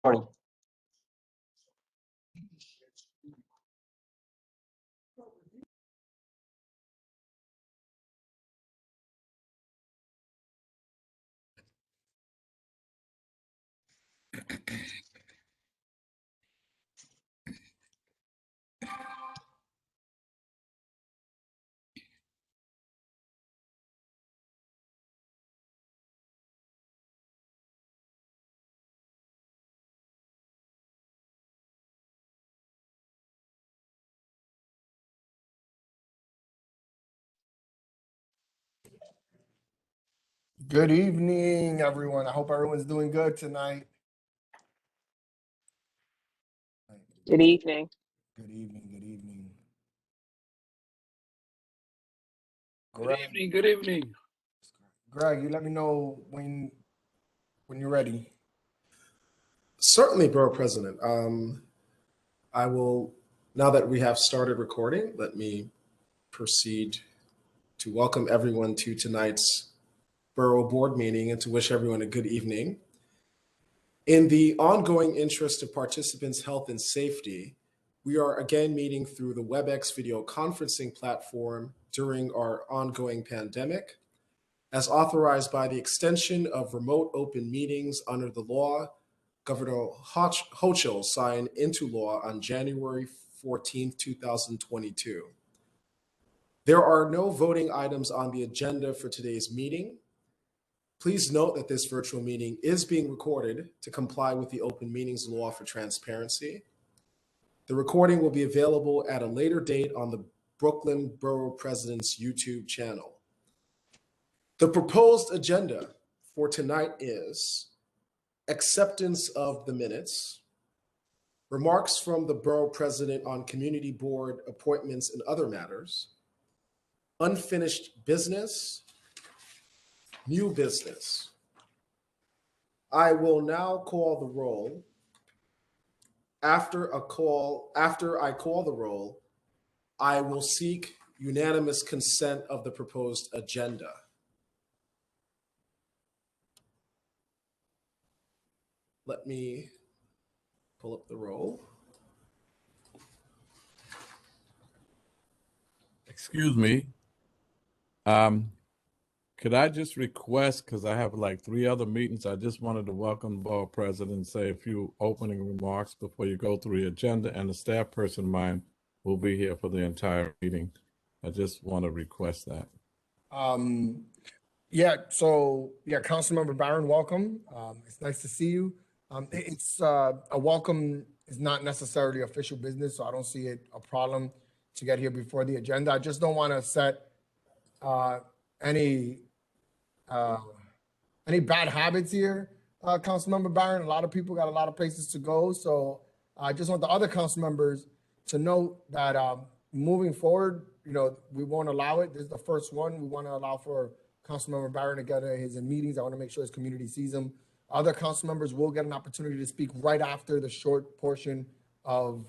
Morning. Good evening, everyone. I hope everyone's doing good tonight. Good evening. Good evening. Good evening. Good evening. Good evening. Greg, you let me know when you're ready. Certainly, Borough President. I will, now that we have started recording, let me proceed to welcome everyone to tonight's Borough Board meeting and to wish everyone a good evening. In the ongoing interest of participants' health and safety, we are again meeting through the WebEx video conferencing platform during our ongoing pandemic, as authorized by the extension of remote open meetings under the law Governor Hochul signed into law on January 14, 2022. There are no voting items on the agenda for today's meeting. Please note that this virtual meeting is being recorded to comply with the open meetings law for transparency. The recording will be available at a later date on the Brooklyn Borough President's YouTube channel. The proposed agenda for tonight is acceptance of the minutes, remarks from the Borough President on Community Board appointments and other matters, unfinished business, new business. I will now call the roll. After I call the roll, I will seek unanimous consent of the proposed agenda. Let me pull up the roll. Excuse me. Could I just request, because I have like 3 other meetings, I just wanted to welcome the Borough President and say a few opening remarks before you go through the agenda, and the staff person of mine will be here for the entire meeting. I just want to request that. Councilmember Barron, welcome. It's nice to see you. It's a welcome is not necessarily official business, so I don't see it a problem to get here before the agenda. I just don't want to set any bad habits here, Councilmember Barron. A lot of people got a lot of places to go, so I just want the other council members to note that moving forward, we won't allow it. This is the first one. We want to allow for Councilmember Barron to get his meetings. I want to make sure his community sees him. Other council members will get an opportunity to speak right after the short portion of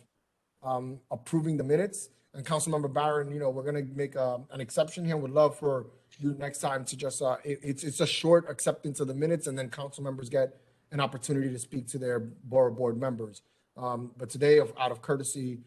approving the minutes. And Councilmember Barron, we're going to make an exception here. Would love for you next time to just, it's a short acceptance of the minutes, and then council members get an opportunity to speak to their Borough Board members. But today, out of courtesy,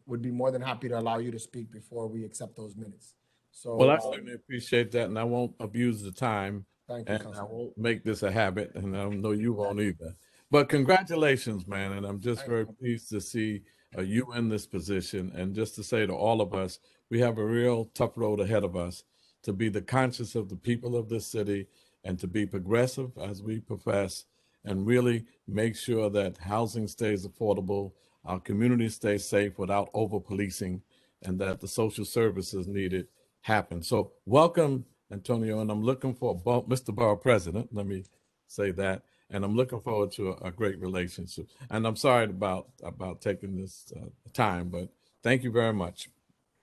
would be more than happy to allow you to speak before we accept those minutes. So, well, I certainly appreciate that, and I won't abuse the time. Thank you, and Councilmember. I won't make this a habit, and I know you won't either. But congratulations, man, and I'm just very pleased to see you in this position, and just to say to all of us, we have a real tough road ahead of us to be the conscience of the people of this city and to be progressive as we profess and really make sure that housing stays affordable, our community stays safe without over-policing, and that the social services needed happen. So welcome, Antonio, and I'm looking for Mr. Borough President, let me say that, and I'm looking forward to a great relationship. And I'm sorry about taking this time, but thank you very much.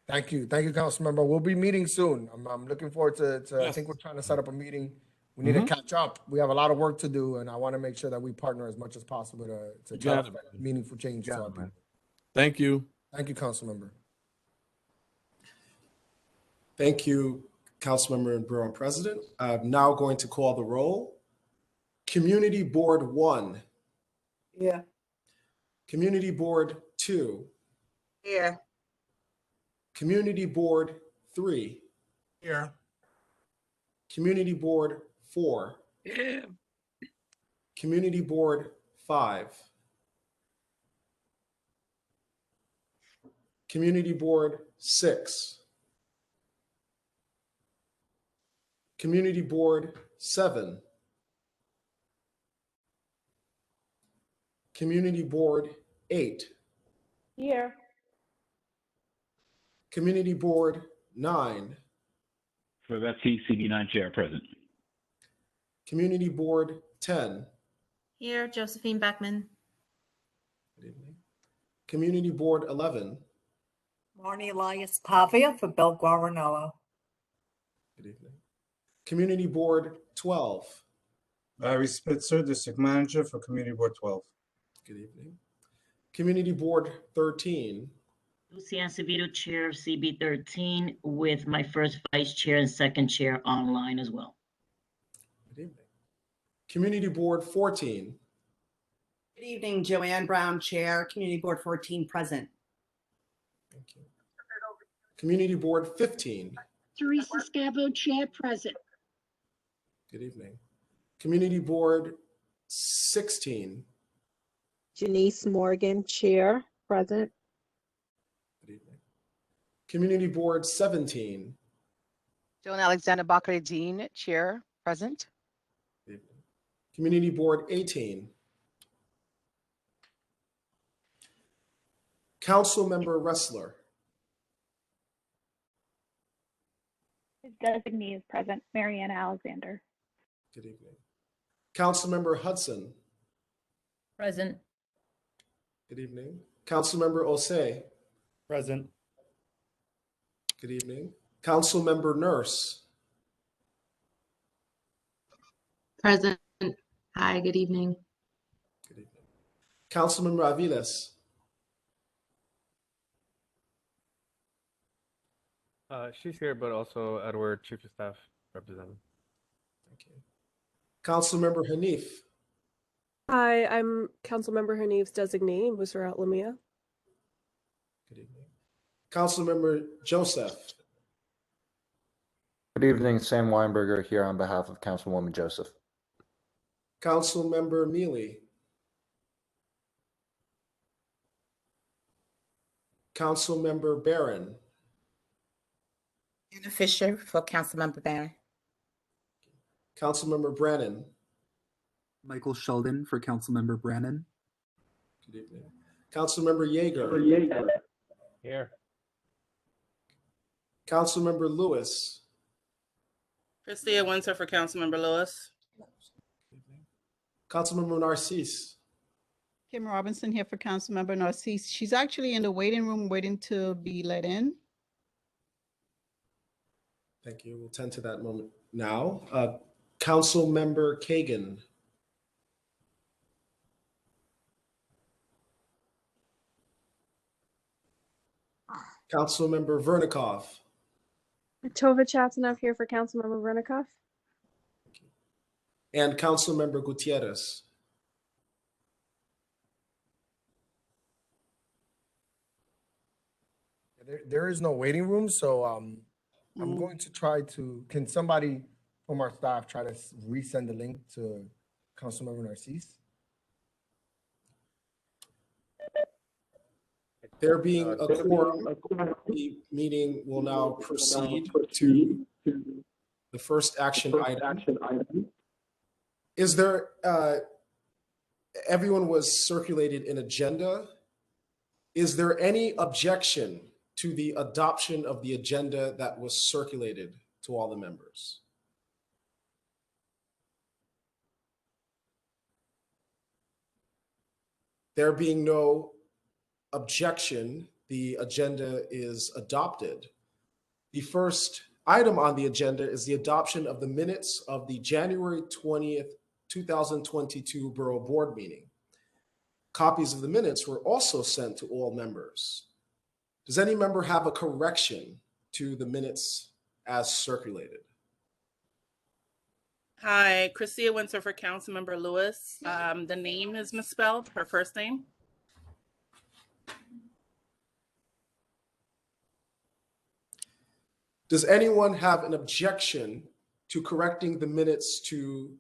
Thank you, Councilmember. We'll be meeting soon. I'm looking forward to Yes. I think we're trying to set up a meeting. We need to catch up. We have a lot of work to do, and I want to make sure that we partner as much as possible to try to make meaningful change to our people. Thank you. Thank you, Councilmember. Thank you, Councilmember and Borough President. I'm now going to call the roll. Community Board 1, Yeah. Community Board 2, Here. Community Board 3, Here. Community Board 4, Yeah. Community Board 5, Community Board 6, Community Board 7, Community Board 8, Here. Community Board 9, For Betsy, CD9 chair present. Community Board 10. Here, Josephine Beckman. Good evening. Community Board 11. Marnie Elias Pavia for Bill Guaranello. Good evening. Community Board 12. Larry Spitzer, District Manager for Community Board 12. Good evening. Community Board 13. Lucy Acevedo, Chair of CB 13, with my first Vice Chair and second Chair online as well. Good evening. Community Board 14. Good evening, Joanne Brown, Chair, Community Board 14, present. Thank you. Community Board 15. Teresa Scavo, Chair, present. Good evening. Community Board 16. Janice Morgan, Chair, present. Good evening. Community Board 17. Joan Alexander Bakari Dean, Chair, present. Good evening. Community Board 18. Councilmember Wrestler. His designee is present, Marianne Alexander. Good evening. Councilmember Hudson. Present. Good evening. Councilmember Osei. Present. Good evening. Councilmember Nurse. Present. Hi, good evening. Good evening. Councilmember Aviles. She's here, but also Edward, Chief of Staff, representative. Thank you. Councilmember Hanif. Hi, I'm Councilmember Hanif's designee, Musrat Lamia. Good evening. Councilmember Joseph. Good evening, Sam Weinberger here on behalf of Councilwoman Joseph. Councilmember Mealy. Councilmember Barron. Anna Fisher for Councilmember Barron. Councilmember Brannan. Michael Sheldon for Councilmember Brannan. Good evening. Councilmember Yeager. Here. Councilmember Lewis. Christia Winter for Councilmember Lewis. Councilmember Narcisse. Kim Robinson here for Councilmember Narcisse. She's actually in the waiting room waiting to be let in. Thank you. We'll tend to that moment now. Councilmember Kagan. Councilmember Vernikoff. Tova Chatsanoff here for Councilmember Vernikoff. And Councilmember Gutierrez. There is no waiting room, so I'm going to try to, can somebody from our staff try to resend the link to Councilmember Narcisse? There being a quorum, the meeting will now proceed to the first action item. Is there, everyone was circulated an agenda. Is there any objection to the adoption of the agenda that was circulated to all the members? There being no objection, the agenda is adopted. The first item on the agenda is the adoption of the minutes of the January 20th, 2022 Borough Board meeting. Copies of the minutes were also sent to all members. Does any member have a correction to the minutes as circulated? Hi, Christia Windsor for Councilmember Lewis. The name is misspelled, her first name. Does anyone have an objection to correcting the minutes to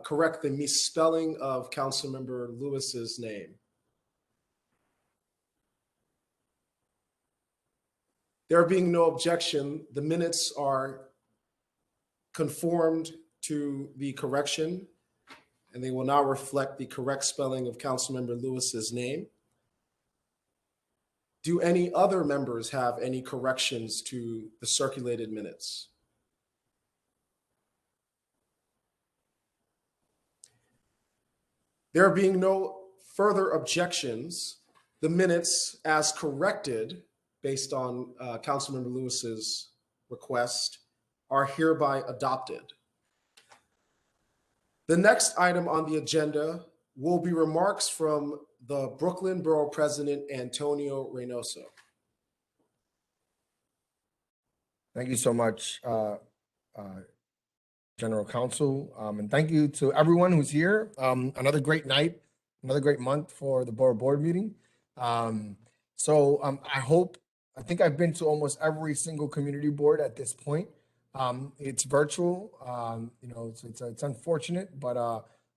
correct the misspelling of Councilmember Lewis's name? There being no objection, the minutes are conformed to the correction, and they will now reflect the correct spelling of Councilmember Lewis's name. Do any other members have any corrections to the circulated minutes? There being no further objections, the minutes as corrected based on Councilmember Lewis's request are hereby adopted. The next item on the agenda will be remarks from the Brooklyn Borough President, Antonio Reynoso. Thank you so much, General Counsel. And thank you to everyone who's here. Another great night, another great month for the Borough Board meeting. I think I've been to almost every single community board at this point. It's virtual, it's unfortunate, but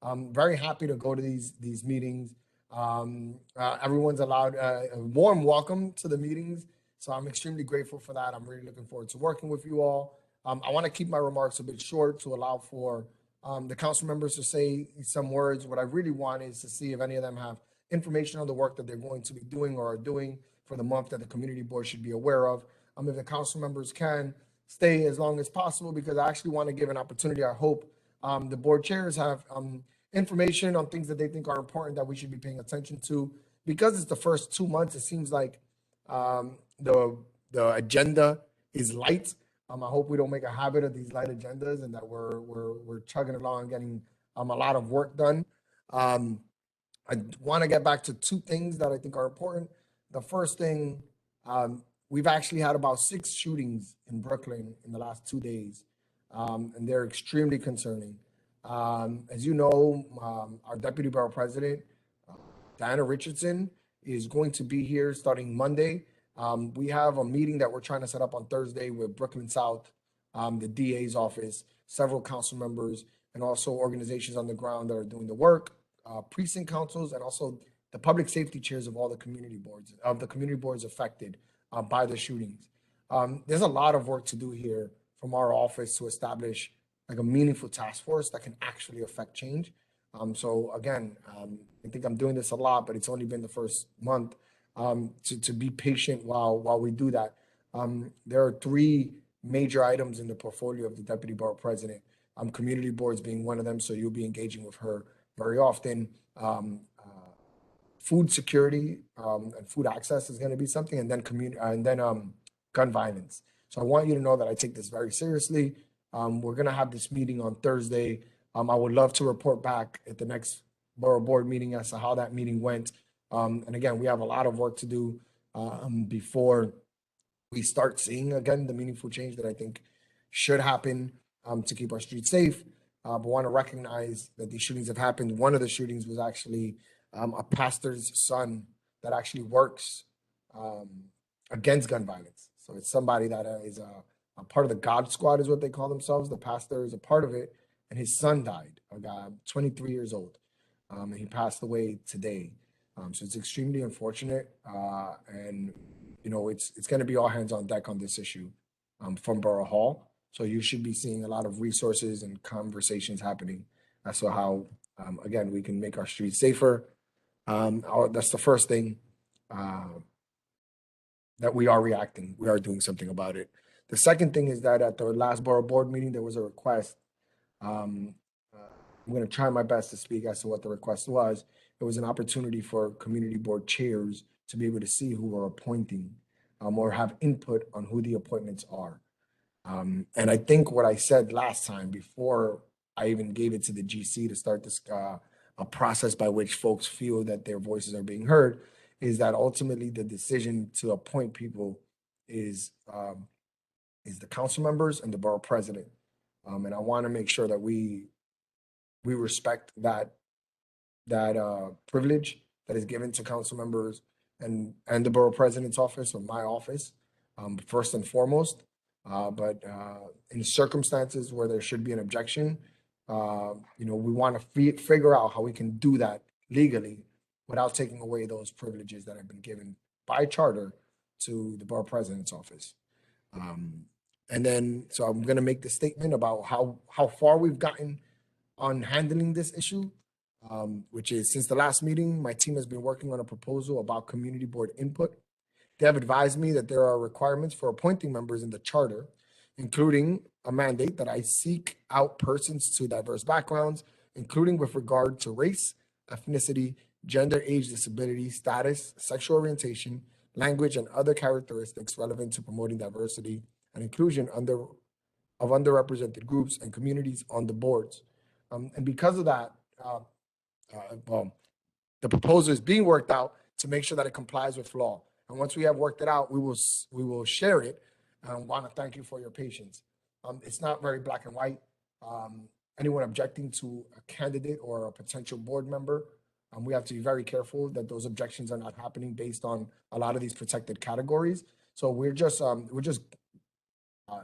I'm very happy to go to these meetings. Everyone's allowed a warm welcome to the meetings. So I'm extremely grateful for that. I'm really looking forward to working with you all. I want to keep my remarks a bit short to allow for the council members to say some words. What I really want is to see if any of them have information on the work that they're going to be doing or are doing for the month that the community board should be aware of. If the council members can stay as long as possible, because I actually want to give an opportunity. I hope the board chairs have information on things that they think are important that we should be paying attention to. Because it's the first 2 months, it seems like the agenda is light. I hope we don't make a habit of these light agendas and that we're chugging along and getting a lot of work done. I want to get back to two things that I think are important. The first thing, we've actually had about 6 shootings in Brooklyn in the last 2 days, and they're extremely concerning. As you know, our Deputy Borough President, Diana Richardson, is going to be here starting Monday. We have a meeting that we're trying to set up on Thursday with Brooklyn South, the DA's office, several council members, and also organizations on the ground that are doing the work, precinct councils, and also the public safety chairs of all the community boards affected by the shootings. There's a lot of work to do here from our office to establish like a meaningful task force that can actually affect change. So again, I think I'm doing this a lot, but it's only been the first month. To be patient while we do that. There are 3 major items in the portfolio of the Deputy Borough President, community boards being one of them, so you'll be engaging with her very often. Food security and food access is going to be something, and then gun violence. So I want you to know that I take this very seriously. We're going to have this meeting on Thursday. I would love to report back at the next Borough Board meeting as to how that meeting went. And again, we have a lot of work to do before we start seeing, again, the meaningful change that I think should happen to keep our streets safe. But want to recognize that these shootings have happened. One of the shootings was actually a pastor's son that actually works against gun violence. So it's somebody that is a part of the God Squad is what they call themselves. The pastor is a part of it, and his son died, a guy 23 years old, and he passed away today. So it's extremely unfortunate, and it's going to be all hands on deck on this issue from Borough Hall. So you should be seeing a lot of resources and conversations happening as to how, again, we can make our streets safer. That's the first thing that we are reacting. We are doing something about it. The second thing is that at the last Borough Board meeting, there was a request. I'm going to try my best to speak as to what the request was. It was an opportunity for community board chairs to be able to see who we're appointing or have input on who the appointments are. And I think what I said last time before I even gave it to the GC to start this a process by which folks feel that their voices are being heard is that ultimately the decision to appoint people is the council members and the borough president. And I want to make sure that we we respect that privilege that is given to council members and the borough president's office or my office, first and foremost. But in circumstances where there should be an objection, we want to figure out how we can do that legally without taking away those privileges that have been given by charter to the borough president's office. And then, so I'm going to make the statement about how far we've gotten on handling this issue, which is since the last meeting, my team has been working on a proposal about community board input. They have advised me that there are requirements for appointing members in the charter, including a mandate that I seek out persons to diverse backgrounds, including with regard to race, ethnicity, gender, age, disability, status, sexual orientation, language, and other characteristics relevant to promoting diversity and inclusion of underrepresented groups and communities on the boards. And because of that, the proposal is being worked out to make sure that it complies with law. And once we have worked it out, we will share it. And I want to thank you for your patience. It's not very black and white. Anyone objecting to a candidate or a potential board member, we have to be very careful that those objections are not happening based on a lot of these protected categories. So we're just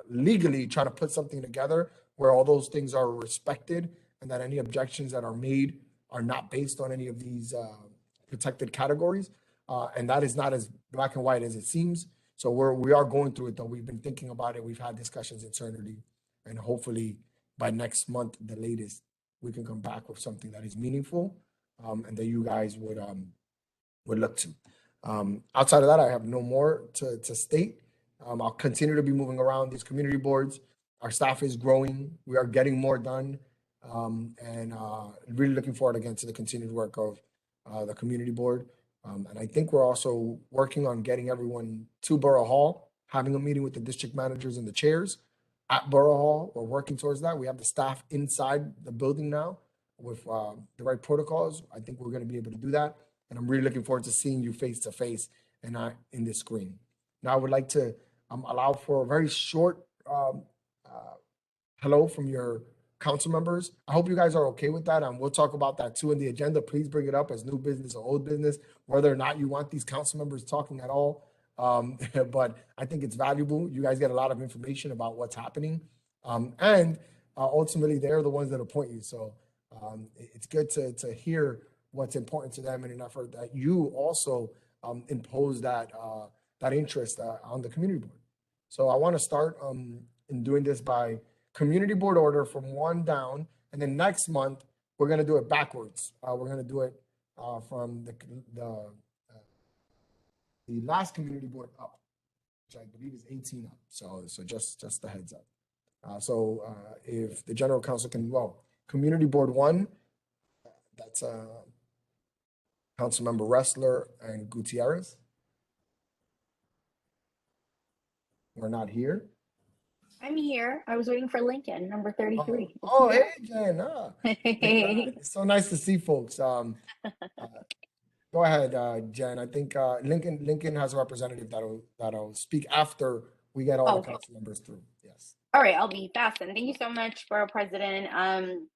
legally trying to put something together where all those things are respected and that any objections that are made are not based on any of these protected categories. And that is not as black and white as it seems. So we are going through it, though. We've been thinking about it. We've had discussions internally, and hopefully by next month, the latest, we can come back with something that is meaningful and that you guys would look to. Outside of that, I have no more to state. I'll continue to be moving around these community boards. Our staff is growing. We are getting more done, and really looking forward again to the continued work of the community board. And I think we're also working on getting everyone to Borough Hall, having a meeting with the district managers and the chairs at Borough Hall. We're working towards that. We have the staff inside the building now with the right protocols. I think we're going to be able to do that. And I'm really looking forward to seeing you face to face and not in this screen. Now, I would like to allow for a very short hello from your council members. I hope you guys are okay with that. We'll talk about that too in the agenda. Please bring it up as new business or old business, whether or not you want these council members talking at all. But I think it's valuable. You guys get a lot of information about what's happening. And ultimately, they're the ones that appoint you. So it's good to hear what's important to them in an effort that you also impose that interest on the community board. So I want to start in doing this by community board order from 1 down, and then next month we're going to do it backwards. We're going to do it from the last community board up, which I believe is 18 up. So just the heads up. So if the general counsel can, community board 1, that's Councilmember Ressler and Gutierrez. We're not here. I'm here. I was waiting for Lincoln, number 33. Hey, Jen. It's so nice to see folks. Go ahead, Jen. I think Lincoln has a representative that'll speak after we get all the council members through. Yes. All right, I'll be fast then. Thank you so much, Borough President. And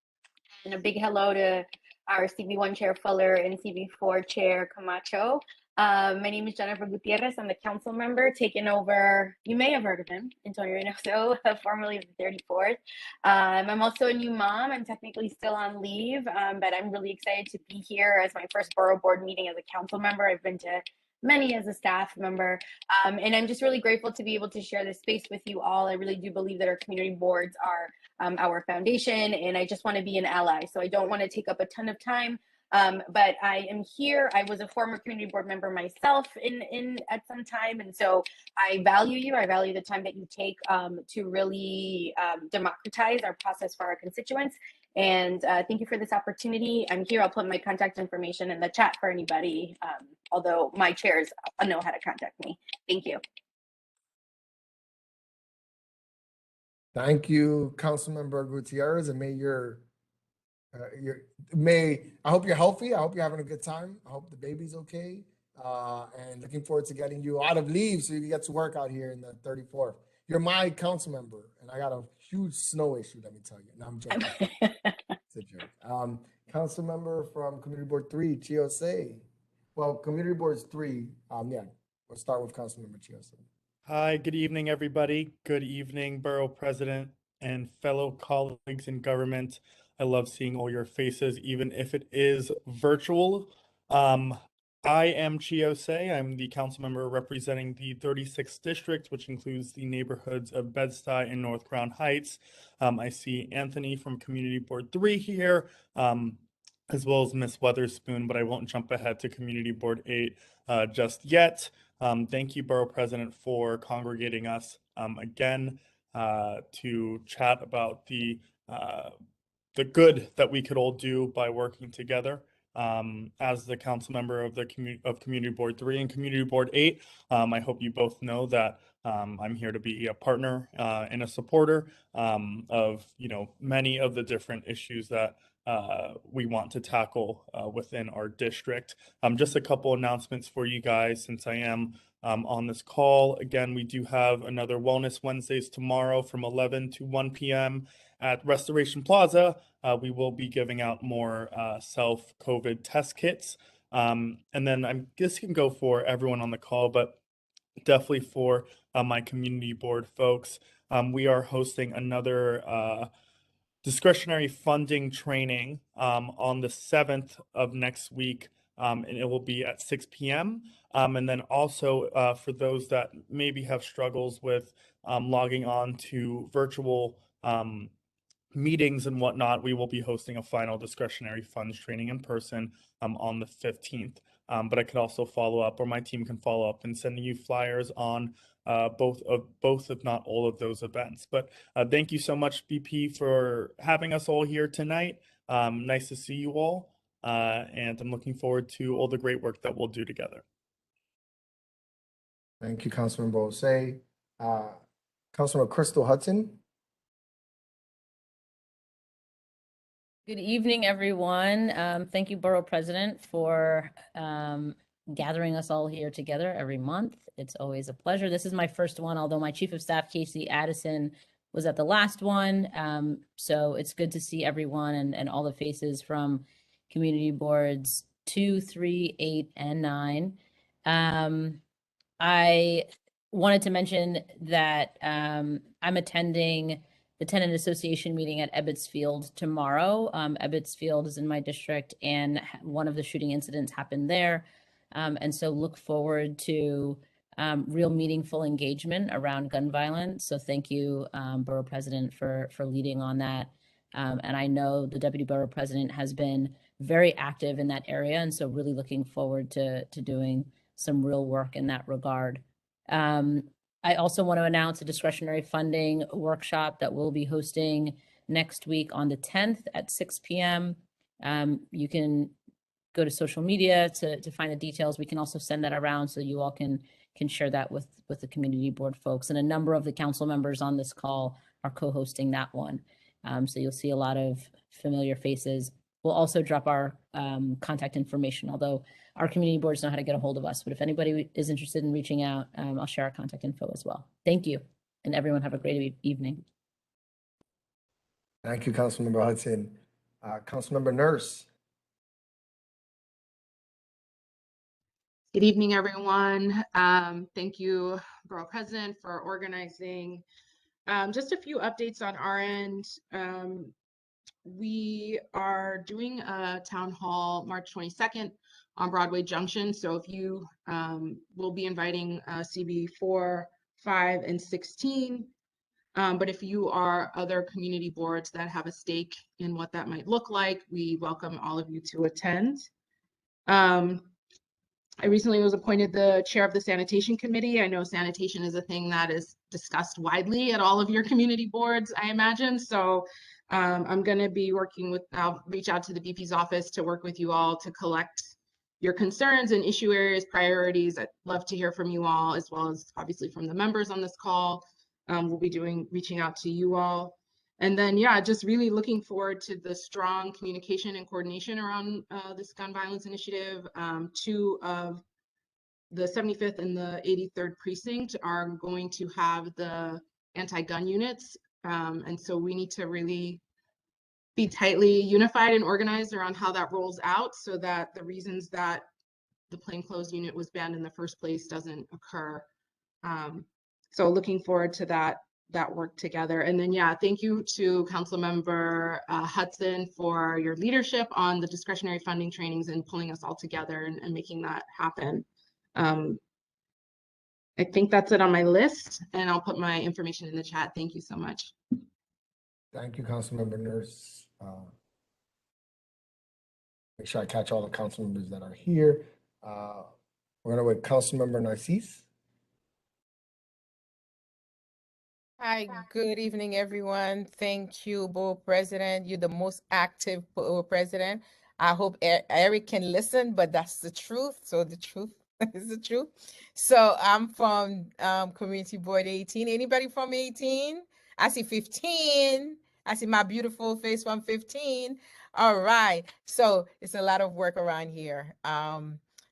a big hello to our CB1 Chair Fuller and CB4 Chair Camacho. My name is Jennifer Gutierrez. I'm the council member taking over, you may have heard of him, Antonio Reynoso, formerly of the 34th. I'm also a new mom. I'm technically still on leave, but I'm really excited to be here as my first borough board meeting as a council member. I've been to many as a staff member, and I'm just really grateful to be able to share this space with you all. I really do believe that our community boards are our foundation, and I just want to be an ally. So I don't want to take up a ton of time. But I am here. I was a former community board member myself at some time. And so I value you. I value the time that you take to really democratize our process for our constituents. And thank you for this opportunity. I'm here. I'll put my contact information in the chat for anybody, although my chairs know how to contact me. Thank you. Thank you, Councilmember Gutierrez, and I hope you're healthy. I hope you're having a good time. I hope the baby's okay. And looking forward to getting you out of leave so you can get to work out here in the 34th. You're my council member, and I got a huge snow issue, let me tell you. No, I'm joking. It's a joke. Council member from Community Board 3, Chiose. Well, Community Board's 3, yeah, we'll start with Council member Chiose. Hi, good evening, everybody. Good evening, Borough President and fellow colleagues in government. I love seeing all your faces, even if it is virtual. I am Chiose. I'm the council member representing the 36th district, which includes the neighborhoods of Bed-Stuy and North Crown Heights. I see Anthony from Community Board 3 here, as well as Miss Weatherspoon, but I won't jump ahead to Community Board 8 just yet. Thank you, Borough President, for congregating us again to chat about the good that we could all do by working together. As the council member of the Community Board 3 and Community Board 8, I hope you both know that I'm here to be a partner and a supporter of many of the different issues that we want to tackle within our district. Just a couple announcements for you guys since I am on this call. Again, we do have another Wellness Wednesdays tomorrow from 11 to 1 p.m. at Restoration Plaza. We will be giving out more self-COVID test kits. And then this can go for everyone on the call, but definitely for my community board folks. We are hosting another discretionary funding training on the 7th of next week, and it will be at 6 p.m. And then also for those that maybe have struggles with logging on to virtual meetings and whatnot, we will be hosting a final discretionary funds training in person on the 15th. But I could also follow up, or my team can follow up and sending you flyers on both, if not all of those events. But thank you so much, BP, for having us all here tonight. Nice to see you all. And I'm looking forward to all the great work that we'll do together. Thank you, Councilman Bose. Councilman Crystal Hudson. Good evening, everyone. Thank you, Borough President, for gathering us all here together every month. It's always a pleasure. This is my first one, although my Chief of Staff, Casey Addison, was at the last one. So it's good to see everyone and all the faces from Community Boards 2, 3, 8, and 9. I wanted to mention that I'm attending the Tenant Association meeting at Ebbets Field tomorrow. Ebbets Field is in my district, and one of the shooting incidents happened there. And so look forward to real meaningful engagement around gun violence. So thank you, Borough President, for leading on that. And I know the Deputy Borough President has been very active in that area, and so really looking forward to doing some real work in that regard. I also want to announce a discretionary funding workshop that we'll be hosting next week on the 10th at 6 p.m. You can go to social media to find the details. We can also send that around so you all can share that with the community board folks. And a number of the council members on this call are co-hosting that one. So you'll see a lot of familiar faces. We'll also drop our contact information, although our community boards know how to get a hold of us. But if anybody is interested in reaching out, I'll share our contact info as well. Thank you. And everyone have a great evening. Thank you, Councilmember Hudson. Councilmember Nurse. Good evening, everyone. Thank you, Borough President, for organizing. Just a few updates on our end. We are doing a town hall March 22nd on Broadway Junction. So if you will be inviting CB 4, 5, and 16. But if you are other community boards that have a stake in what that might look like, we welcome all of you to attend. I recently was appointed the chair of the Sanitation Committee. I know sanitation is a thing that is discussed widely at all of your community boards, I imagine. So I'm going to be working with, I'll reach out to the VP's office to work with you all to collect your concerns and issue areas, priorities. I'd love to hear from you all, as well as obviously from the members on this call. We'll be reaching out to you all. And then, yeah, just really looking forward to the strong communication and coordination around this gun violence initiative. 2 of the 75th and the 83rd precinct are going to have the anti-gun units. And so we need to really be tightly unified and organized around how that rolls out so that the reasons that the plainclothes unit was banned in the first place doesn't occur. So looking forward to that work together. And then, yeah, thank you to Councilmember Hudson for your leadership on the discretionary funding trainings and pulling us all together and making that happen. I think that's it on my list, and I'll put my information in the chat. Thank you so much. Thank you, Councilmember Nurse. Make sure I catch all the council members that are here. We're gonna wait Councilmember Narcisse. Hi, good evening, everyone. Thank you, Borough President. You're the most active Borough President. I hope Eric can listen, but that's the truth. So the truth is the truth. So I'm from Community Board 18. Anybody from 18? I see 15. I see my beautiful face from 15. All right. So it's a lot of work around here.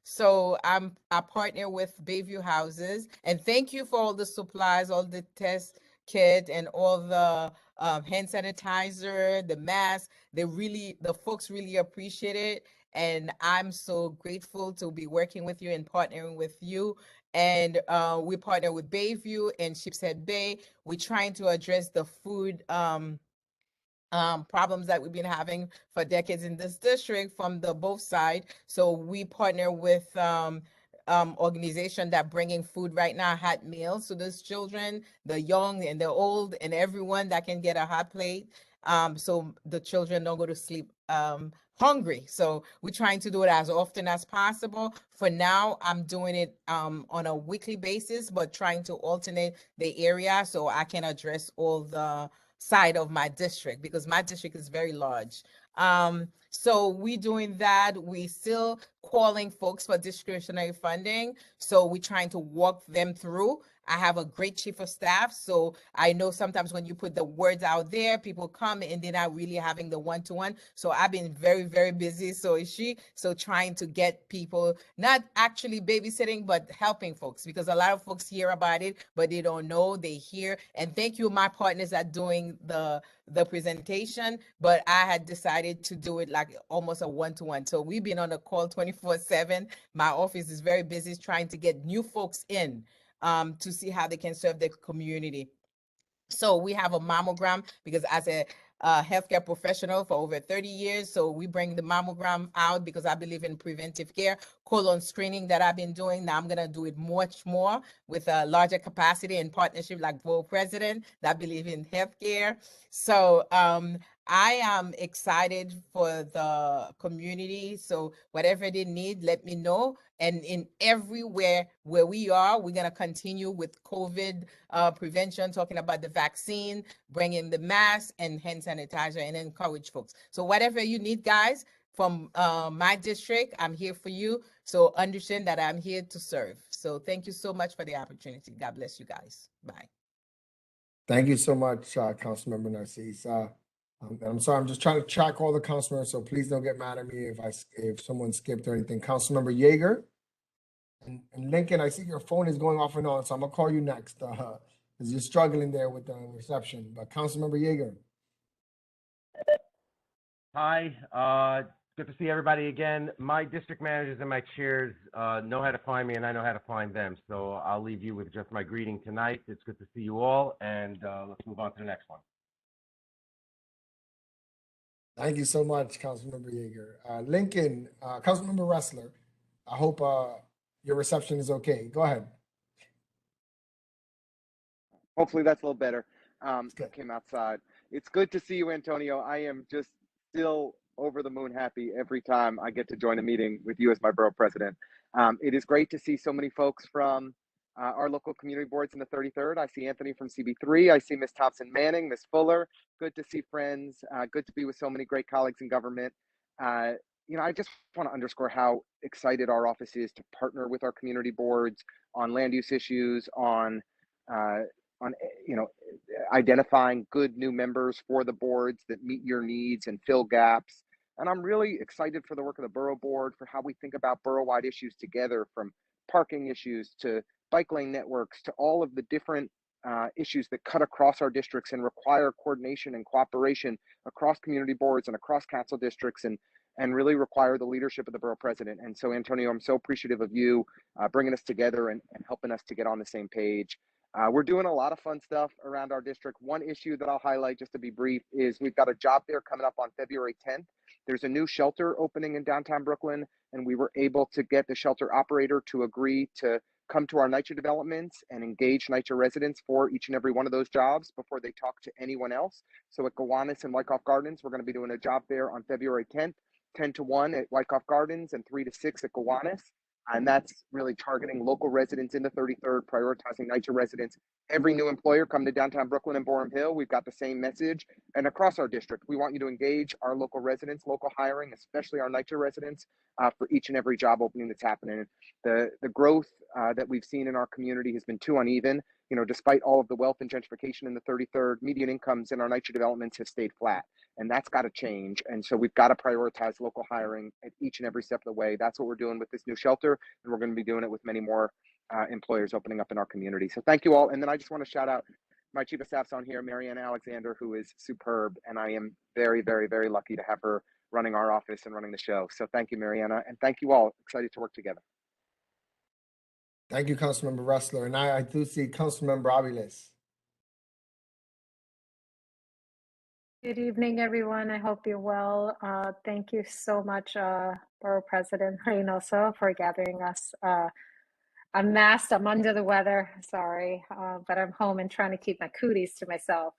So I partner with Bayview Houses, and thank you for all the supplies, all the test kit, and all the hand sanitizer, the mask. The folks really appreciate it, and I'm so grateful to be working with you and partnering with you. And we partner with Bayview and Sheepshead Bay. We're trying to address the food problems that we've been having for decades in this district from the both side. So we partner with organization that bringing food right now, hot meals to those children, the young and the old, and everyone that can get a hot plate. So the children don't go to sleep hungry. So we're trying to do it as often as possible. For now, I'm doing it on a weekly basis, but trying to alternate the area so I can address all the side of my district, because my district is very large. So we doing that. We still calling folks for discretionary funding. So we're trying to walk them through. I have a great chief of staff. So I know sometimes when you put the words out there, people come and they're not really having the one-to-one. So I've been very, very busy. So is she. So trying to get people, not actually babysitting, but helping folks, because a lot of folks hear about it, but they don't know, they hear. And thank you, my partners, at doing the presentation, but I had decided to do it like almost a one-to-one. So we've been on a call 24/7. My office is very busy trying to get new folks in to see how they can serve the community. So we have a mammogram, because as a healthcare professional for over 30 years, so we bring the mammogram out because I believe in preventive care. Colon screening that I've been doing, now I'm going to do it much more with a larger capacity and partnership like Borough President that believe in healthcare. So I am excited for the community. So whatever they need, let me know. And in everywhere where we are, we're going to continue with COVID prevention, talking about the vaccine, bringing the mask and hand sanitizer, and encourage folks. So whatever you need, guys, from my district, I'm here for you. So understand that I'm here to serve. So thank you so much for the opportunity. God bless you guys. Bye. Thank you so much, Councilmember Narcisse. I'm sorry, I'm just trying to track all the councilmembers, so please don't get mad at me if someone skipped or anything. Councilmember Yeager and Lincoln, I see your phone is going off and on, so I'm gonna call you next because you're struggling there with the reception. But Councilmember Yeager. Hi, good to see everybody again. My district managers and my chairs know how to find me, and I know how to find them. So I'll leave you with just my greeting tonight. It's good to see you all, and let's move on to the next one. Thank you so much, Councilmember Yeager. Lincoln, Councilmember Ressler, I hope your reception is okay. Go ahead. Hopefully that's a little better. Came outside. It's good to see you, Antonio. I am just still over the moon happy every time I get to join a meeting with you as my borough president. It is great to see so many folks from our local community boards in the 33rd. I see Anthony from CB3. I see Miss Thompson Manning, Miss Fuller. Good to see friends. Good to be with so many great colleagues in government. You know, I just want to underscore how excited our office is to partner with our community boards on land use issues, on you know, identifying good new members for the boards that meet your needs and fill gaps. And I'm really excited for the work of the Borough Board, for how we think about borough-wide issues together, from parking issues to bike lane networks to all of the different issues that cut across our districts and require coordination and cooperation across community boards and across council districts, and really require the leadership of the borough president. And so, Antonio, I'm so appreciative of you bringing us together and helping us to get on the same page. We're doing a lot of fun stuff around our district. One issue that I'll highlight, just to be brief, is we've got a job fair coming up on February 10th. There's a new shelter opening in downtown Brooklyn, and we were able to get the shelter operator to agree to come to our NYCHA developments and engage NYCHA residents for each and every one of those jobs before they talk to anyone else. So at Gowanus and Wyckoff Gardens, we're going to be doing a job fair on February 10th, 10 to 1 at Wyckoff Gardens and 3 to 6 at Gowanus. And that's really targeting local residents in the 33rd, prioritizing NYCHA residents. Every new employer come to downtown Brooklyn and Boerum Hill. We've got the same message. And across our district, we want you to engage our local residents, local hiring, especially our NYCHA residents, for each and every job opening that's happening. The growth that we've seen in our community has been too uneven. You know, despite all of the wealth and gentrification in the 33rd, median incomes in our NYCHA developments have stayed flat. And that's got to change. And so we've got to prioritize local hiring at each and every step of the way. That's what we're doing with this new shelter. And we're going to be doing it with many more employers opening up in our community. So thank you all. And then I just want to shout out my chief of staff's on here, Marianne Alexander, who is superb. And I am very, very, very lucky to have her running our office and running the show. So thank you, Mariana. And thank you all. Excited to work together. Thank you, Councilmember Ressler. And I do see Councilmember Aviles. Good evening, everyone. I hope you're well. Thank you so much, Borough President Reynoso, for gathering us. I'm masked, I'm under the weather, sorry, but I'm home and trying to keep my cooties to myself.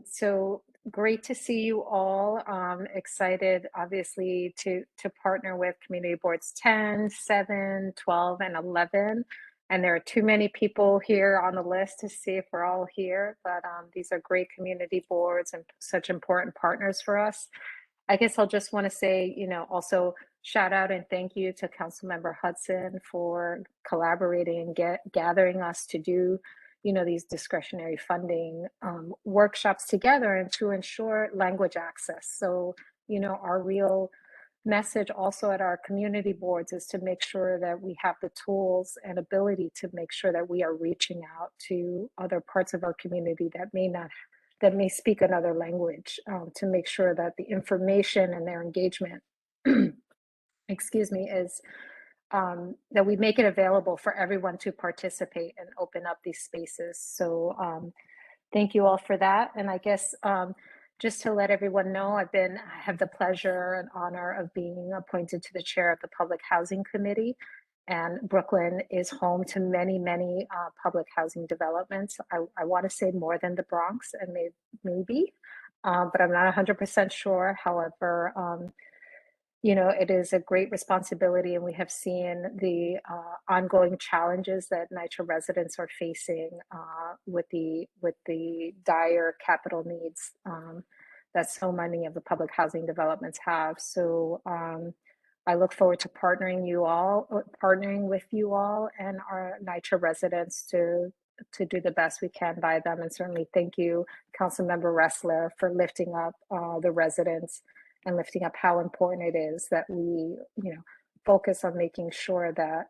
So great to see you all. Excited, obviously, to partner with Community Boards 10, 7, 12, and 11. And there are too many people here on the list to see if we're all here, but these are great community boards and such important partners for us. I guess I'll just want to say, you know, also shout out and thank you to Councilmember Hudson for collaborating and gathering us to do, you know, these discretionary funding workshops together and to ensure language access. So, you know, our real message also at our community boards is to make sure that we have the tools and ability to make sure that we are reaching out to other parts of our community that may speak another language, to make sure that the information and their engagement, excuse me, is that we make it available for everyone to participate and open up these spaces. So thank you all for that. And I guess just to let everyone know, I have the pleasure and honor of being appointed to the chair of the Public Housing Committee. And Brooklyn is home to many, many public housing developments. I want to say more than the Bronx, and maybe, but I'm not 100% sure. However, you know, it is a great responsibility, and we have seen the ongoing challenges that NYCHA residents are facing with the dire capital needs that so many of the public housing developments have. So I look forward to partnering with you all and our NYCHA residents to do the best we can by them. And certainly thank you, Councilmember Ressler, for lifting up the residents and lifting up how important it is that we, you know, focus on making sure that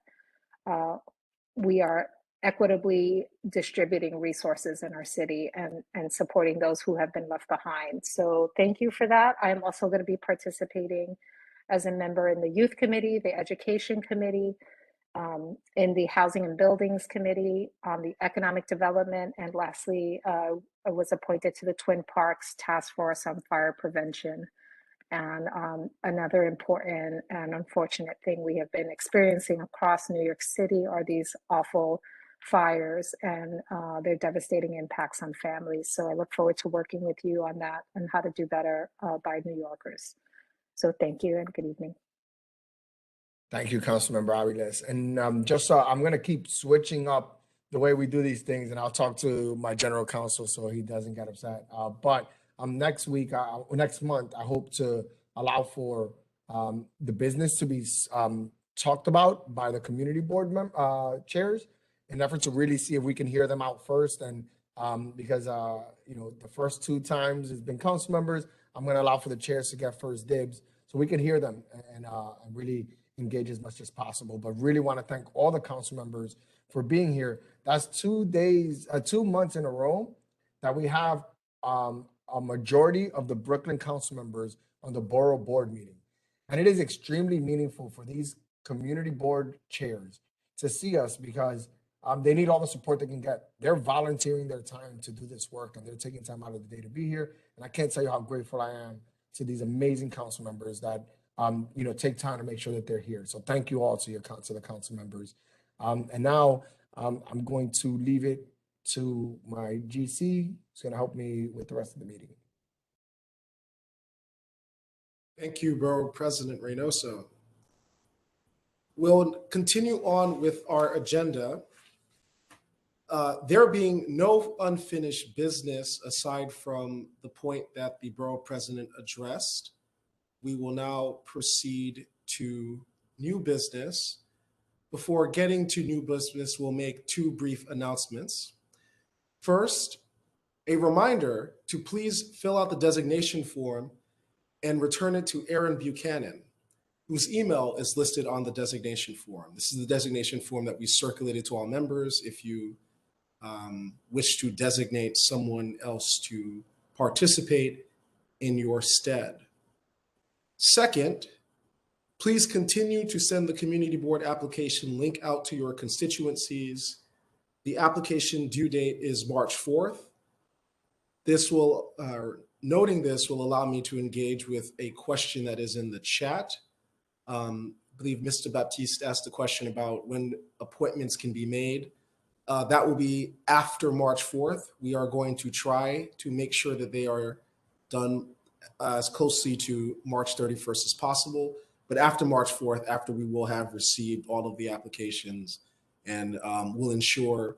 we are equitably distributing resources in our city and supporting those who have been left behind. So thank you for that. I am also going to be participating as a member in the Youth Committee, the Education Committee, in the Housing and Buildings Committee, on the Economic Development, and lastly, I was appointed to the Twin Parks Task Force on Fire Prevention. And another important and unfortunate thing we have been experiencing across New York City are these awful fires and their devastating impacts on families. So I look forward to working with you on that and how to do better by New Yorkers. So thank you and good evening. Thank you, Councilmember Aviles. And just so I'm going to keep switching up the way we do these things, and I'll talk to my general counsel so he doesn't get upset. But next month, I hope to allow for the business to be talked about by the community board chairs in an effort to really see if we can hear them out first. And because, you know, the first 2 times it's been council members, I'm going to allow for the chairs to get first dibs so we can hear them and really engage as much as possible. But really want to thank all the council members for being here. That's 2 months in a row that we have a majority of the Brooklyn council members on the Borough Board meeting. And it is extremely meaningful for these community board chairs to see us because they need all the support they can get. They're volunteering their time to do this work and they're taking time out of the day to be here. And I can't tell you how grateful I am to these amazing council members that take time to make sure that they're here. So thank you all to the council members. And now I'm going to leave it to my GC, who's going to help me with the rest of the meeting. Thank you, Borough President Reynoso. We'll continue on with our agenda. There being no unfinished business aside from the point that the Borough President addressed, we will now proceed to new business. Before getting to new business, we'll make 2 brief announcements. First, a reminder to please fill out the designation form and return it to Aaron Buchanan, whose email is listed on the designation form. This is the designation form that we circulated to all members if you wish to designate someone else to participate in your stead. Second, please continue to send the community board application link out to your constituencies. The application due date is March 4th. Noting this will allow me to engage with a question that is in the chat. I believe Mr. Baptiste asked a question about when appointments can be made. That will be after March 4th. We are going to try to make sure that they are done as closely to March 31st as possible. But after March 4th, after we will have received all of the applications, and we'll ensure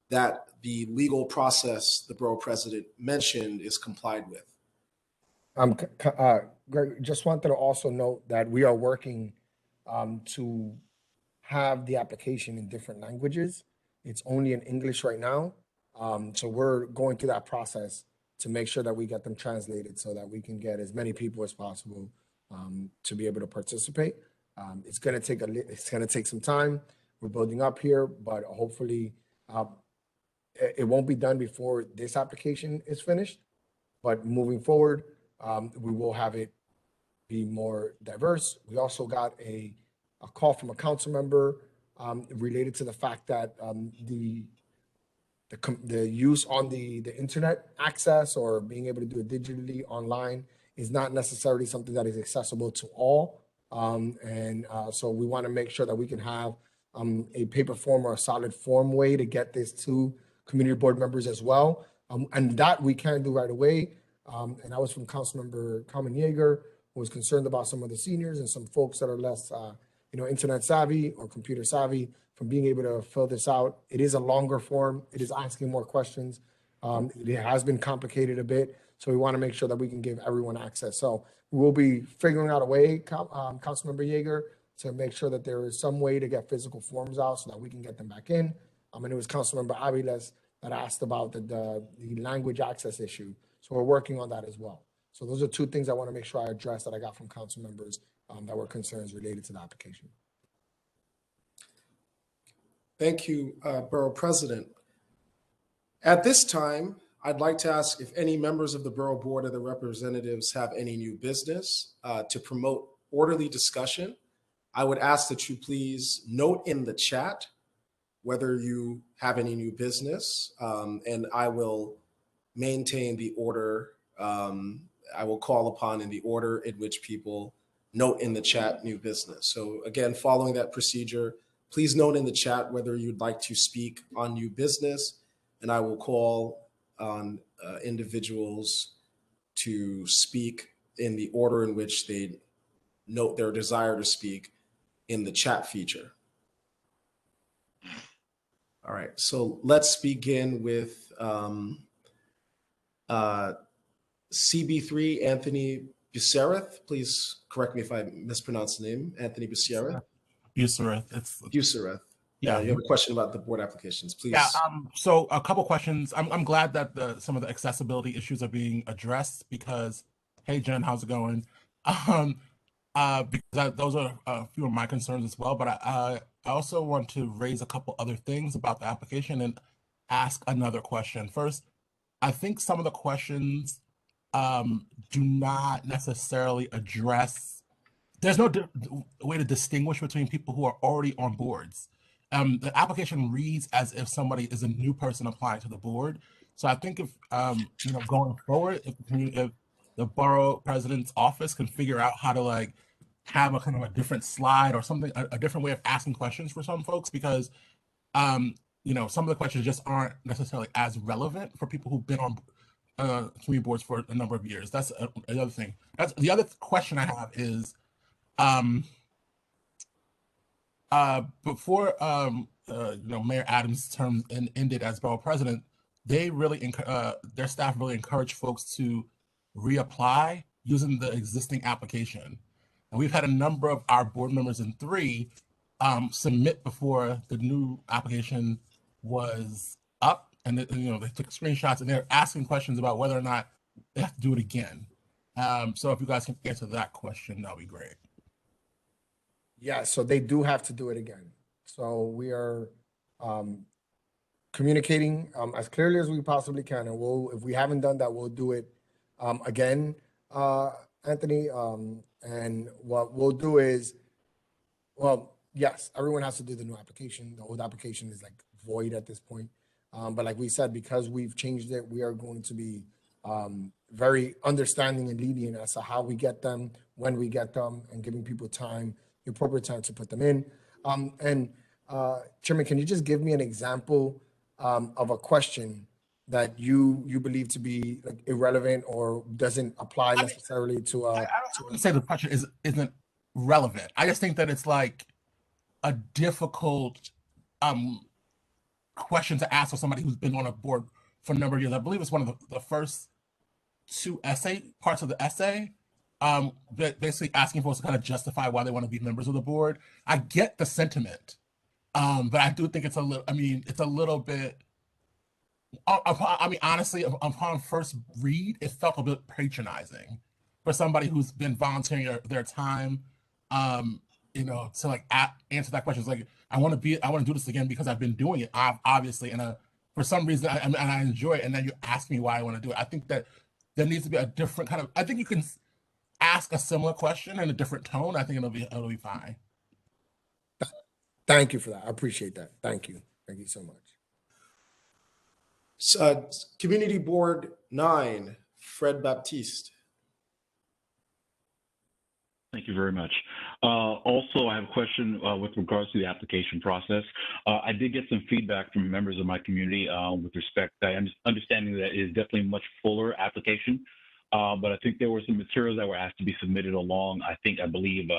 that the legal process the Borough President mentioned is complied with. Greg, just wanted to also note that we are working to have the application in different languages. It's only in English right now. So we're going through that process to make sure that we get them translated so that we can get as many people as possible to be able to participate. It's going to take some time. We're building up here, but hopefully it won't be done before this application is finished. But moving forward, we will have it be more diverse. We also got a call from a council member related to the fact that the use on the internet access or being able to do it digitally online is not necessarily something that is accessible to all. So we want to make sure that we can have a paper form or a solid form way to get this to community board members as well. And that we can do right away. And that was from Councilmember Carmen Yeager, who was concerned about some of the seniors and some folks that are less internet savvy or computer savvy from being able to fill this out. It is a longer form. It is asking more questions. It has been complicated a bit. So we want to make sure that we can give everyone access. So we will be figuring out a way, Councilmember Yeager, to make sure that there is some way to get physical forms out so that we can get them back in. And it was Councilmember Aviles that asked about the language access issue. So we're working on that as well. So those are 2 things I want to make sure I address that I got from council members that were concerns related to the application. Thank you, Borough President. At this time, I'd like to ask if any members of the Borough Board or the representatives have any new business to promote orderly discussion. I would ask that you please note in the chat whether you have any new business, and I will maintain the order. I will call upon in the order in which people note in the chat new business. So again, following that procedure, please note in the chat whether you'd like to speak on new business, and I will call on individuals to speak in the order in which they note their desire to speak in the chat feature. All right, so let's begin with CB3, Anthony Bucereth. Please correct me if I mispronounce the name. Anthony Bucereth. Bucereth. Bucereth. Yeah. You have a question about the board applications, please. Yeah. So a couple questions. I'm glad that some of the accessibility issues are being addressed because, hey Jen, how's it going? because those are a few of my concerns as well. But I also want to raise a couple other things about the application and ask another question. First, I think some of the questions do not necessarily address. There's no way to distinguish between people who are already on boards. The application reads as if somebody is a new person applying to the board. So I think if going forward, if the borough president's office can figure out how to like have a kind of a different slide or something, a different way of asking questions for some folks, because some of the questions just aren't necessarily as relevant for people who've been on community boards for a number of years. That's another thing. That's the other question I have is before Mayor Adams' term ended as borough president, they really their staff really encouraged folks to reapply using the existing application. And we've had a number of our board members in 3 submit before the new application was up, and they took screenshots and they're asking questions about whether or not they have to do it again. So if you guys can answer that question, that'd be great. Yeah, so they do have to do it again. So we are communicating as clearly as we possibly can, and if we haven't done that, we'll do it again, Anthony. And what we'll do is, well, yes, everyone has to do the new application. The old application is like void at this point. But like we said, because we've changed it, we are going to be very understanding and lenient as to how we get them, when we get them, and giving people time, the appropriate time to put them in. Chairman, can you just give me an example of a question that you believe to be like irrelevant or doesn't apply necessarily to I wouldn't say the question isn't relevant. I just think that it's like a difficult question to ask for somebody who's been on a board for a number of years. I believe it's one of the first 2 parts of the essay, basically asking folks to kind of justify why they want to be members of the board. I get the sentiment, but I do think it's a little bit. Honestly, upon first read, it felt a bit patronizing for somebody who's been volunteering their time, to like answer that question. It's like, I want to do this again because I've been doing it, obviously, and for some reason, I enjoy it. And then you ask me why I want to do it. I think that there needs to be a different kind of. I think you can ask a similar question in a different tone. I think it'll be fine. Thank you for that. I appreciate that. Thank you so much. Community Board 9, Fred Baptiste. Thank you very much. Also, I have a question with regards to the application process. I did get some feedback from members of my community with respect. I am understanding that it is definitely a much fuller application, but I think there were some materials that were asked to be submitted along. I believe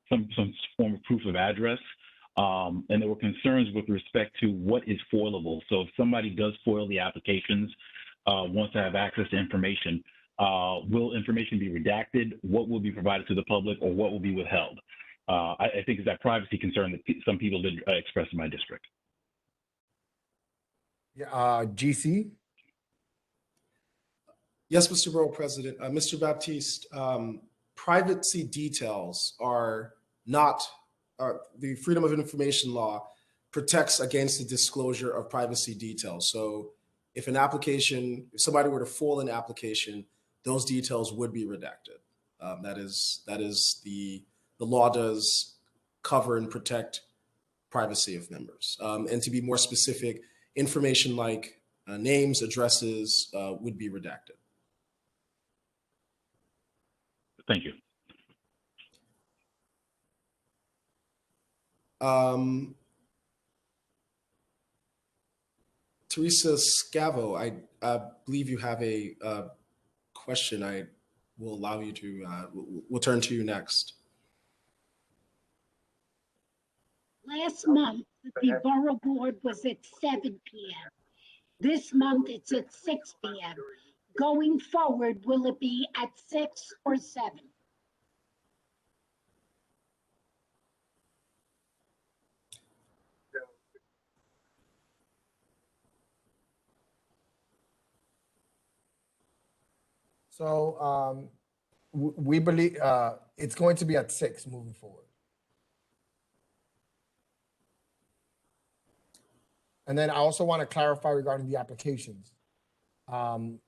some form of proof of address. And there were concerns with respect to what is foilable. So if somebody does foil the applications, wants to have access to information, will information be redacted? What will be provided to the public, or what will be withheld? I think it's that privacy concern that some people did express in my district. Yeah, GC? Yes, Mr. Borough President. Mr. Baptiste, privacy details are not, the Freedom of Information Law protects against the disclosure of privacy details. So if somebody were to foil an application, those details would be redacted. That is the law does cover and protect privacy of members. And to be more specific, information like names, addresses would be redacted. Thank you. Teresa Scavo, I believe you have a question. I will allow you to, we'll turn to you next. Last month, the Borough Board was at 7 p.m. This month, it's at 6 p.m. Going forward, will it be at 6 or 7? So we believe it's going to be at 6 moving forward. And then I also want to clarify regarding the applications. From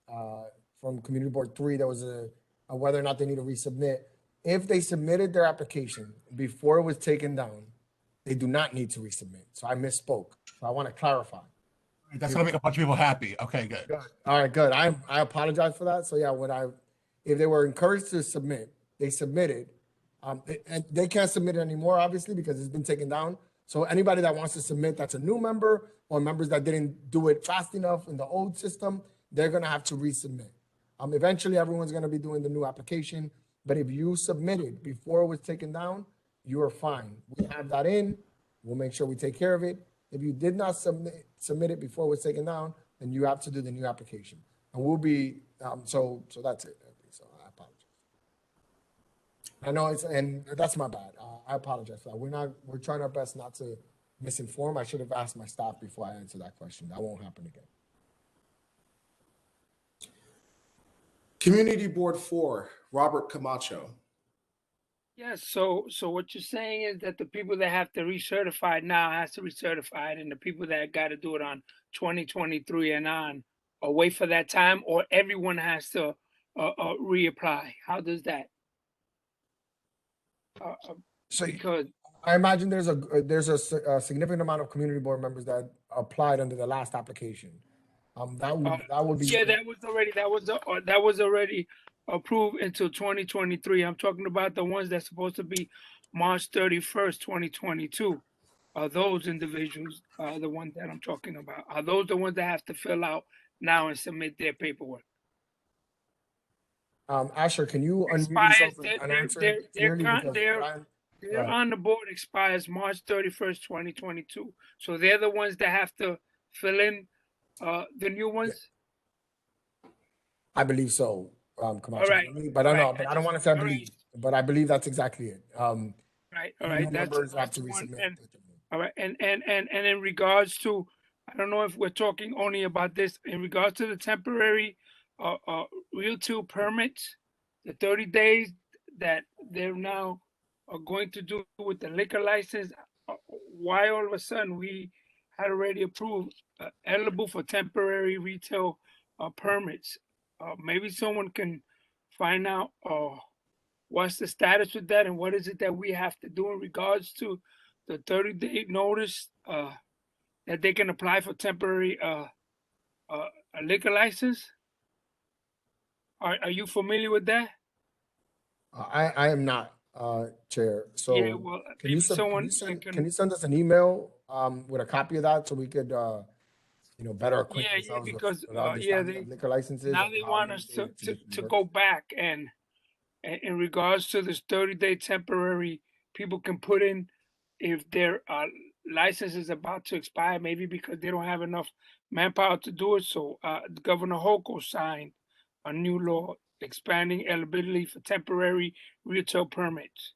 Community Board 3, there was a whether or not they need to resubmit. If they submitted their application before it was taken down, they do not need to resubmit. So I misspoke. So I want to clarify. That's gonna make a bunch of people happy. Okay, good. Good. All right, good. I apologize for that. So yeah, if they were encouraged to submit, they submitted. And they can't submit it anymore, obviously, because it's been taken down. So anybody that wants to submit that's a new member or members that didn't do it fast enough in the old system, they're gonna have to resubmit. Eventually, everyone's gonna be doing the new application. But if you submitted before it was taken down, you are fine. We have that in. We'll make sure we take care of it. If you did not submit it before it was taken down, then you have to do the new application. And we'll be, so that's it. So I apologize. I know and that's my bad. I apologize for that. We're trying our best not to misinform. I should have asked my staff before I answered that question. That won't happen again. Community Board 4, Robert Camacho. Yes, so what you're saying is that the people that have to recertify now has to recertify, and the people that got to do it on 2023 and on, or wait for that time, or everyone has to reapply. How does that? So because I imagine there's a significant amount of community board members that applied under the last application. That would be yeah, that was already approved until 2023. I'm talking about the ones that's supposed to be March 31st, 2022. Are those individuals the ones that I'm talking about? Are those the ones that have to fill out now and submit their paperwork? Asher, can you unmute yourself and answer clearly? They're on the board expires March 31st, 2022. So they're the ones that have to fill in the new ones? I believe so, Camacho. All right. But I don't want to say I believe, but I believe that's exactly it. Right. All right. Members have to resubmit. All right. And in regards to, I don't know if we're talking only about this, in regards to the temporary real-to permits, the 30 days that they're now going to do with the liquor license, why all of a sudden we had already approved eligible for temporary retail permits? Maybe someone can find out what's the status with that and what is it that we have to do in regards to the 30-day notice that they can apply for temporary a liquor license. Are you familiar with that? I am not, Chair. So yeah, well, can you send us an email with a copy of that so we could better acquaint ourselves because with understanding of liquor licenses? Now they want us to go back and in regards to this 30-day temporary, people can put in if their license is about to expire, maybe because they don't have enough manpower to do it. So Governor Hochul signed a new law expanding eligibility for temporary retail permits.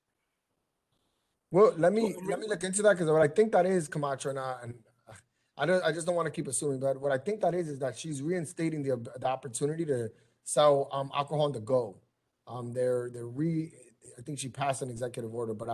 Well, let me look into that, because what I think that is, Camacho, and I just don't want to keep assuming, but what I think that is that she's reinstating the opportunity to sell alcohol on the go. I think she passed an executive order, but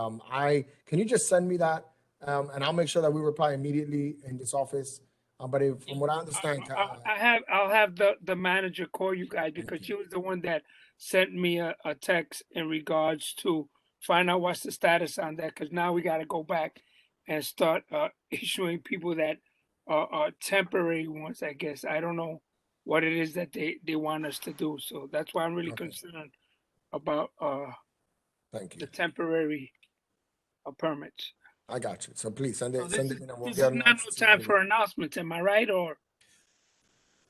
can you just send me that, and I'll make sure that we reply immediately in this office. But from what I understand, I'll have the manager call you guys, because she was the one that sent me a text in regards to find out what's the status on that, because now we got to go back and start issuing people that are temporary ones, I guess. I don't know what it is that they want us to do. So that's why I'm really concerned about the temporary permits. I got you. So please send it. Send it. This is not no time for announcements. Am I right? Or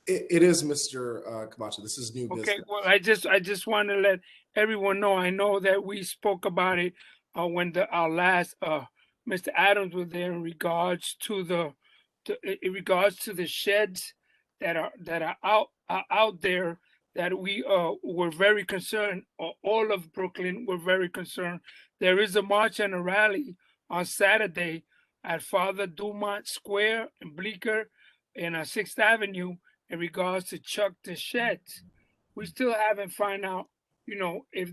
it is, Mr. Camacho. This is new business. Okay. Well, I just want to let everyone know. I know that we spoke about it when our last Mr. Adams was there in regards to the sheds that are out there, that we were very concerned. All of Brooklyn were very concerned. There is a march and a rally on Saturday at Father Dumont Square in Bleecker and 6th Avenue in regards to chuck the sheds. We still haven't found out, if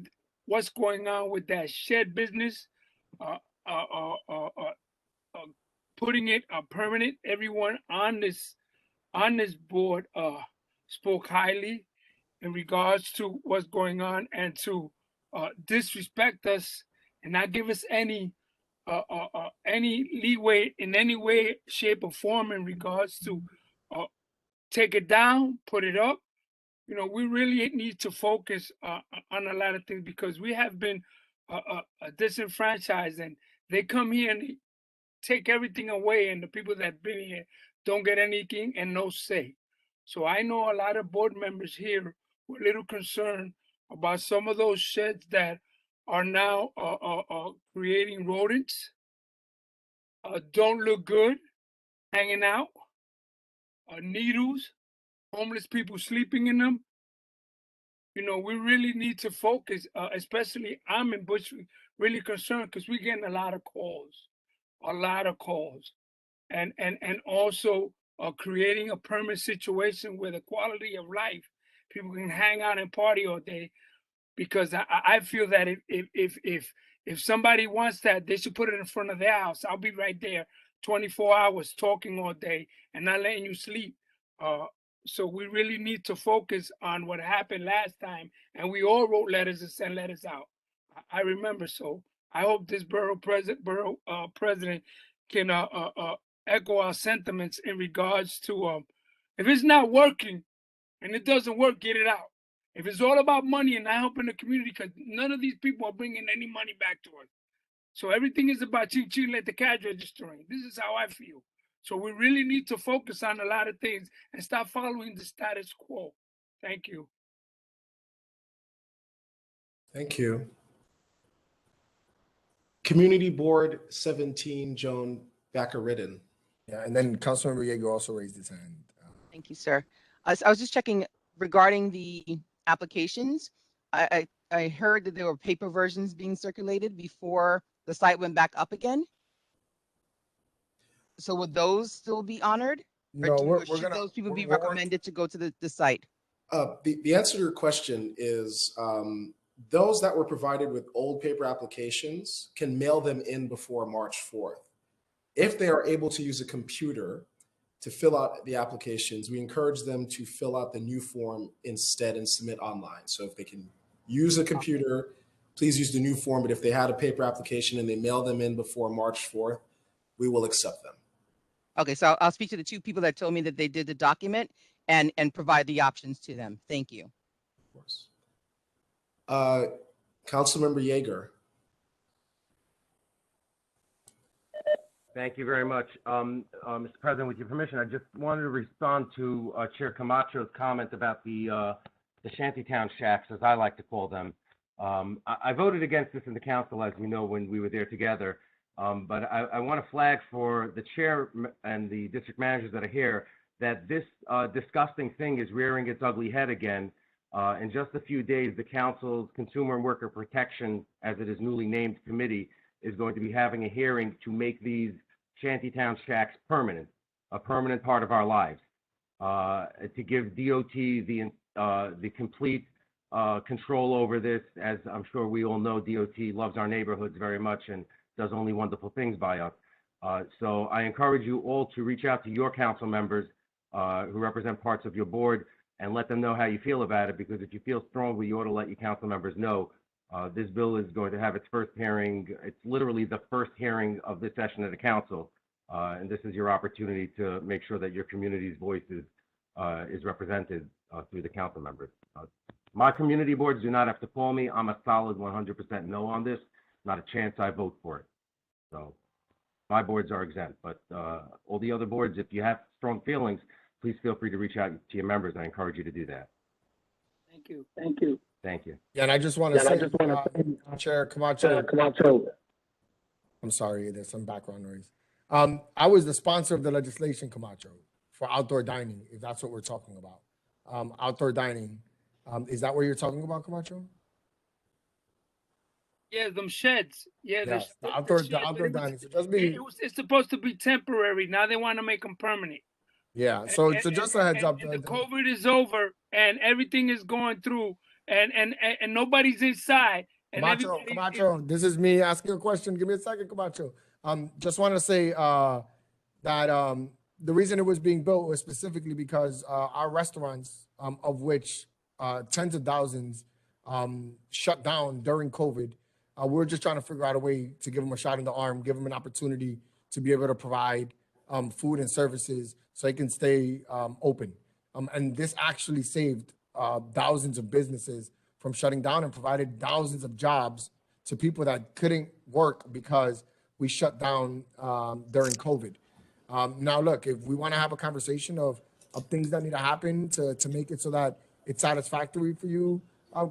what's going on with that shed business, putting it permanent. Everyone on this board spoke highly in regards to what's going on, and to disrespect us and not give us any leeway in any way, shape, or form in regards to take it down, put it up. You know, we really need to focus on a lot of things, because we have been disenfranchised, and they come here and take everything away, and the people that have been here don't get anything and no say. So I know a lot of board members here were a little concerned about some of those sheds that are now creating rodents, don't look good, hanging out, needles, homeless people sleeping in them. You know, we really need to focus, especially I'm in Bushwick, really concerned, because we're getting a lot of calls. And also creating a permanent situation where the quality of life, people can hang out and party all day. Because I feel that if somebody wants that, they should put it in front of their house. I'll be right there 24 hours talking all day and not letting you sleep. So we really need to focus on what happened last time, and we all wrote letters and sent letters out. I remember. So I hope this borough president can echo our sentiments in regards to if it's not working and it doesn't work, get it out. If it's all about money and not helping the community, because none of these people are bringing any money back to us. So everything is about ching let the cash registering. This is how I feel. So we really need to focus on a lot of things and stop following the status quo. Thank you. Thank you. Community Board 17, Joan Backer-Ridden. Yeah, and then Councilmember Yeager also raised his hand. Thank you, sir. So I was just checking regarding the applications. I heard that there were paper versions being circulated before the site went back up again. So would those still be honored? No, or should those people be recommended to go to the site? The answer to your question is those that were provided with old paper applications can mail them in before March 4th. If they are able to use a computer to fill out the applications, we encourage them to fill out the new form instead and submit online. So if they can use a computer, please use the new form. But if they had a paper application and they mail them in before March 4th, we will accept them. Okay, so I'll speak to the two people that told me that they did the document and provide the options to them. Thank you. Of course. Councilmember Yeager. Thank you very much. Mr. President, with your permission, I just wanted to respond to Chair Camacho's comment about the shantytown shacks, as I like to call them. I voted against this in the council, as we know, when we were there together. But I want to flag for the chair and the district managers that are here that this disgusting thing is rearing its ugly head again. In just a few days, the council's Consumer and Worker Protection, as it is newly named committee, is going to be having a hearing to make these shantytown shacks permanent, a permanent part of our lives, to give DOT the complete control over this. As I'm sure we all know, DOT loves our neighborhoods very much and does only wonderful things by us. So I encourage you all to reach out to your council members who represent parts of your board and let them know how you feel about it, because if you feel strongly, you ought to let your council members know. This bill is going to have its first hearing. It's literally the first hearing of this session of the council. And this is your opportunity to make sure that your community's voice is represented through the council members. My community boards do not have to call me. I'm a solid 100% no on this. Not a chance I vote for it. So my boards are exempt, but all the other boards, if you have strong feelings, please feel free to reach out to your members. I encourage you to do that. Thank you. Thank you. Thank you. Yeah, and I just want to say, Chair Camacho, I'm sorry, there's some background noise. I was the sponsor of the legislation, Camacho, for outdoor dining, if that's what we're talking about. Outdoor dining. Is that what you're talking about, Camacho? Yeah, them sheds. Yeah, Yes, the outdoor sheds, dining. So just be, it's supposed to be temporary. Now they want to make them permanent. yeah. So just a heads up. The COVID is over and everything is going through, and nobody's inside. And Camacho, everybody, Camacho, this is me asking a question. Give me a second, Camacho. Just want to say that the reason it was being built was specifically because our restaurants, of which tens of thousands shut down during COVID. We're just trying to figure out a way to give them a shot in the arm, give them an opportunity to be able to provide food and services so they can stay open. And this actually saved thousands of businesses from shutting down and provided thousands of jobs to people that couldn't work because we shut down during COVID. Now, look, if we want to have a conversation of things that need to happen to make it so that it's satisfactory for you,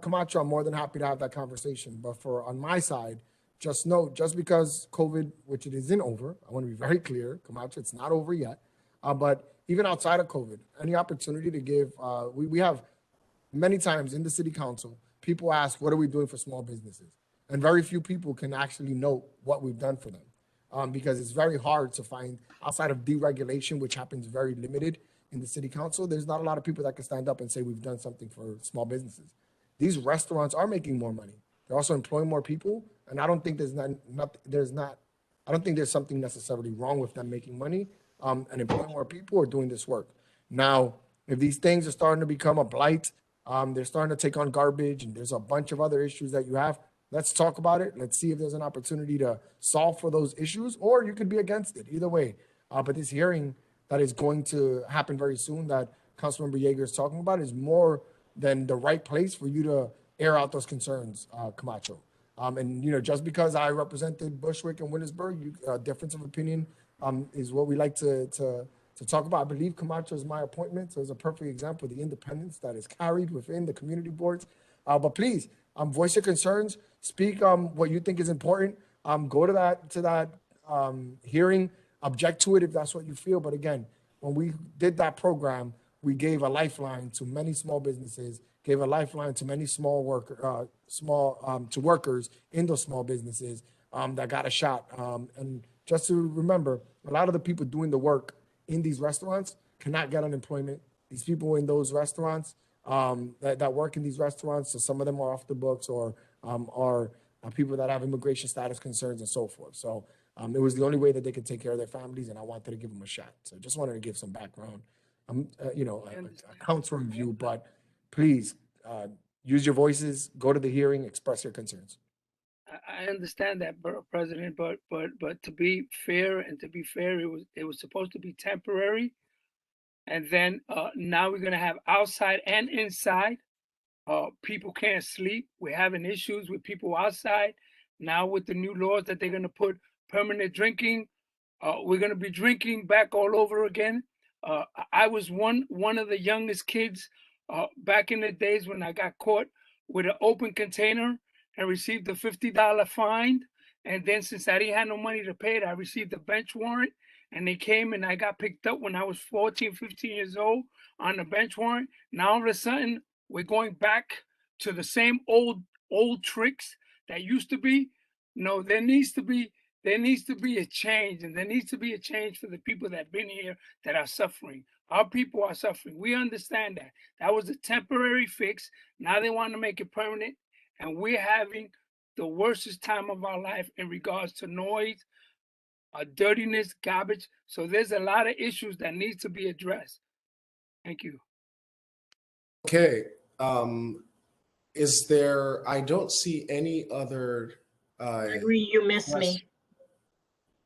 Camacho, I'm more than happy to have that conversation. But for on my side, just note, just because COVID, which it isn't over, I want to be very clear, Camacho, it's not over yet. But even outside of COVID, any opportunity to give, we have many times in the city council, people ask, what are we doing for small businesses? And very few people can actually note what we've done for them. Because it's very hard to find, outside of deregulation, which happens very limited in the city council, there's not a lot of people that can stand up and say we've done something for small businesses. These restaurants are making more money. They're also employing more people, and I don't think I don't think there's something necessarily wrong with them making money and employing more people or doing this work. Now, if these things are starting to become a blight, they're starting to take on garbage, and there's a bunch of other issues that you have. Let's talk about it. Let's see if there's an opportunity to solve for those issues, or you could be against it. Either way. But this hearing that is going to happen very soon that Councilmember Yeager is talking about is more than the right place for you to air out those concerns, Camacho. And, you know, just because I represented Bushwick and Wintersburg, difference of opinion is what we like to talk about. I believe Camacho is my appointment, so it's a perfect example of the independence that is carried within the community boards. But please, voice your concerns, speak what you think is important. Go to that hearing, object to it if that's what you feel. But again, when we did that program, we gave a lifeline to many small businesses, gave a lifeline to many to workers in those small businesses that got a shot. And just to remember, a lot of the people doing the work in these restaurants cannot get unemployment. These people in those restaurants that work in these restaurants, so some of them are off the books or are people that have immigration status concerns and so forth. So it was the only way that they could take care of their families, and I wanted to give them a shot. So just wanted to give some background, a council review, but please use your voices, go to the hearing, express your concerns. I understand that, Borough President, but to be fair, it was supposed to be temporary, and then now we're gonna have outside and inside. People can't sleep. We're having issues with people outside. Now with the new laws that they're gonna put permanent drinking, we're gonna be drinking back all over again. I was one of the youngest kids back in the days when I got caught with an open container and received a $50 fine. And then since I didn't have no money to pay it, I received a bench warrant, and they came and I got picked up when I was 14, 15 years old on a bench warrant. Now all of a sudden we're going back to the same old tricks that used to be. No, there needs to be a change, and there needs to be a change for the people that have been here that are suffering. Our people are suffering. We understand that. That was a temporary fix. Now they want to make it permanent, and we're having the worstest time of our life in regards to noise, dirtiness, garbage. So there's a lot of issues that need to be addressed. Thank you. Okay. Is there, I don't see any other. Gregory, you missed me.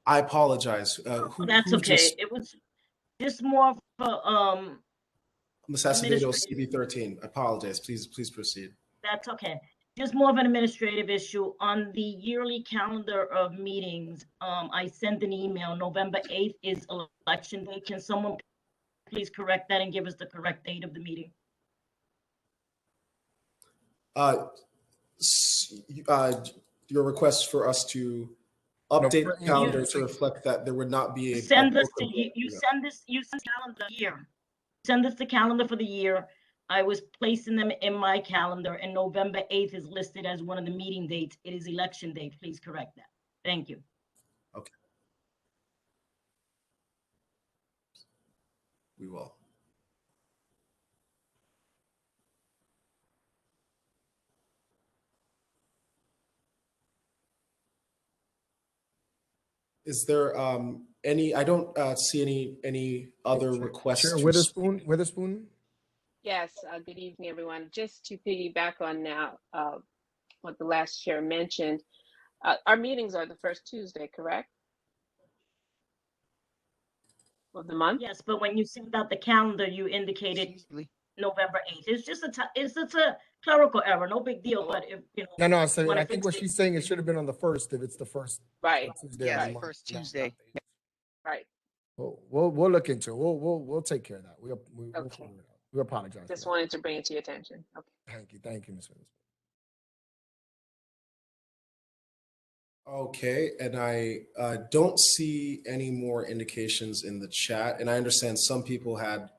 I apologize. That's okay. It was just more for Ms. Acevedo, CB13. I apologize. Please proceed. That's okay. Just more of an administrative issue. On the yearly calendar of meetings, I sent an email. November 8th is election day. Can someone please correct that and give us the correct date of the meeting? Your request for us to update the calendar to reflect that there would not be a send us to you send calendar year. Send us the calendar for the year. I was placing them in my calendar, and November 8th is listed as one of the meeting dates. It is election day. Please correct that. Thank you. Okay. We will. Is there any? I don't see any other requests. Chair to Witherspoon. Yes, good evening, everyone. Just to piggyback on now what the last chair mentioned, our meetings are the first Tuesday, correct? Of the month? Yes, but when you sent out the calendar, you indicated November 8th. It's just it's a clerical error, no big deal, but if, you know. No, so wanna I think fix what it- she's saying, it should have been on the first, if it's the first Right. Tuesday of Yes, the month. First Tuesday. Right. We'll look into it. We'll take care of that. We'll Okay. figure it out. We apologize. Just wanted to bring it to your attention. Okay. Thank you, Ms. Witherspoon. Okay, and I don't see any more indications in the chat, and I understand some people had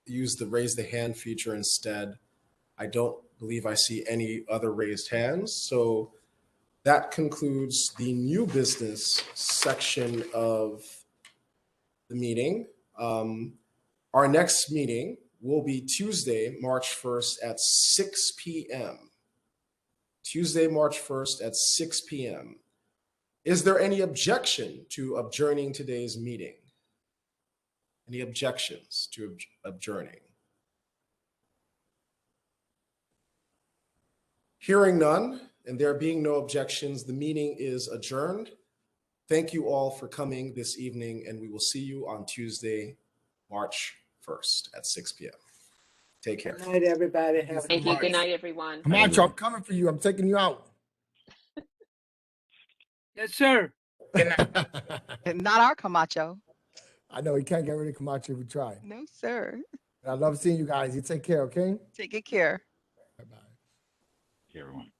used the raise the hand feature instead. I don't believe I see any other raised hands, so that concludes the new business section of the meeting. Our next meeting will be Tuesday, March 1st at 6 p.m. Tuesday, March 1st at 6 p.m. Is there any objection to adjourning today's meeting? Any objections to adjourning? Hearing none, and there being no objections, the meeting is adjourned. Thank you all for coming this evening, and we will see you on Tuesday, March 1st at 6 p.m. Take care. Good night, everybody. Thank you. Good night, everyone. Camacho, I'm coming for you. I'm taking you out. Yes, sir. Not our Camacho. I know he can't get rid of Camacho if we try. No, sir. I love seeing you guys. You take care, okay? Take good care. Bye-bye. Everyone.